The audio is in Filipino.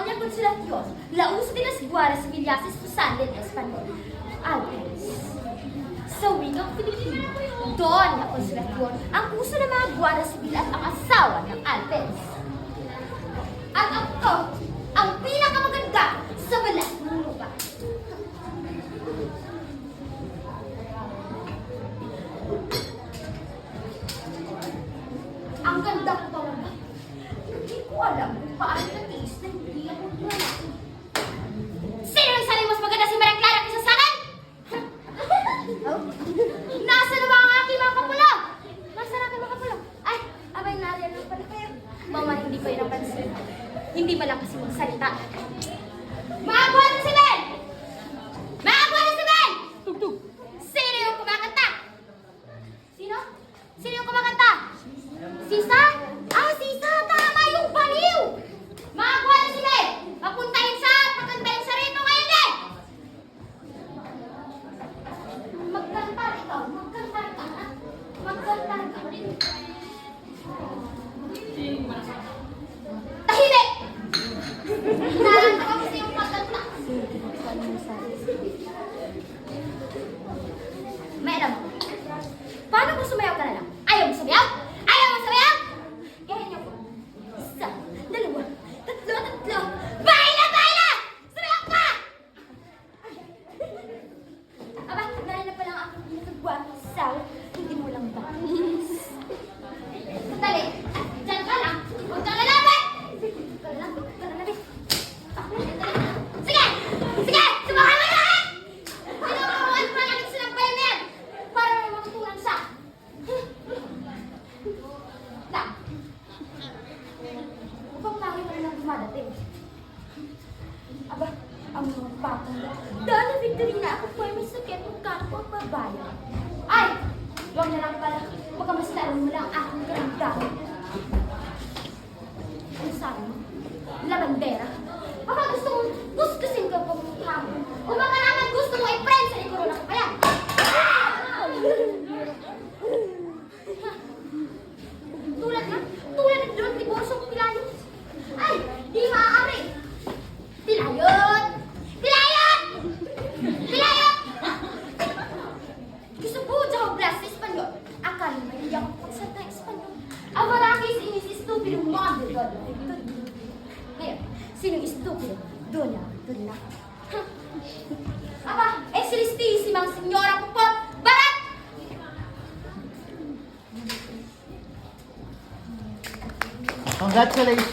Doña Consolación, la uso de las guardas civiles usando en español. Alpes. Sa wikang Filipino, Doña Consolación, ang uso ng mga guardas sibil at ang asawa ng Alpes. At ako, ang pinakamaganda sa balat ng lupa. Ang ganda ko talaga. Hindi ko alam kung paano natiis na hindi ako wala. Sino ang sabi mas maganda si Maria Clara kaysa sa akin? Nasaan na ba ang aking mga kapulong? Nasaan ang aking mga kapulong? Ay, abay nariyan lang pala kayo. Mama, hindi ko yun napansin. Hindi ba lang kasi magsalita? Mga buwan si Ben! Mga buwan si Ben! Tugtog! Sino yung kumakanta? Sino? Sino yung kumakanta? Sisa? Ah, Sisa! Tama yung baliw! Mga buwan si Ben! Papuntahin sa at pakantahin sa rito ngayon din! Magkanta ikaw! Magkanta ka! Magkanta ka! Tahimik! Naranta ko kasi yung pagkanta. May alam mo. Paano kung sumayaw ka na lang? Ayaw mo sumayaw? Ayaw mo sumayaw? Ganyan ko. Isa, dalawa, tatlo. Baila! Sumayaw ka! Aba, dahil na palang ako pinagagwapo sa hindi mo lang ba? Sandali. Diyan ka lang. Huwag kang lalapit! Huwag kang lalapit. Sige! Sige! Sumahan mo lahat! Pinakakuhaan pa namin silang bayan na yan para may matutunan siya. Lang. Upang lagi pa rin ang dumadating. Aba, ang mga batang na. Dahil na Victorina, ako po ay may sakit kung kano ko ang babayan. Ay! Huwag na lang pala. Baka mas lalo mo lang aking karamdaman. Ano sabi mo? Labandera? Baka gusto mong gustusin ka pang hapon. O baka naman gusto mo i-friend sa corona ka pa yan. Tulad ng Don Tiboso Pilayot. Ay, di maaari. Pilayot! Gusto po dyan blast sa Espanyol. Akala mo hindi ako pagsalita ng Espanyol. Avarakis inis estupido monde doon. Ngayon, sinong estupido? Doña Victorina. Aba, excelentissimang senyora Pupot, barat! Congratulations.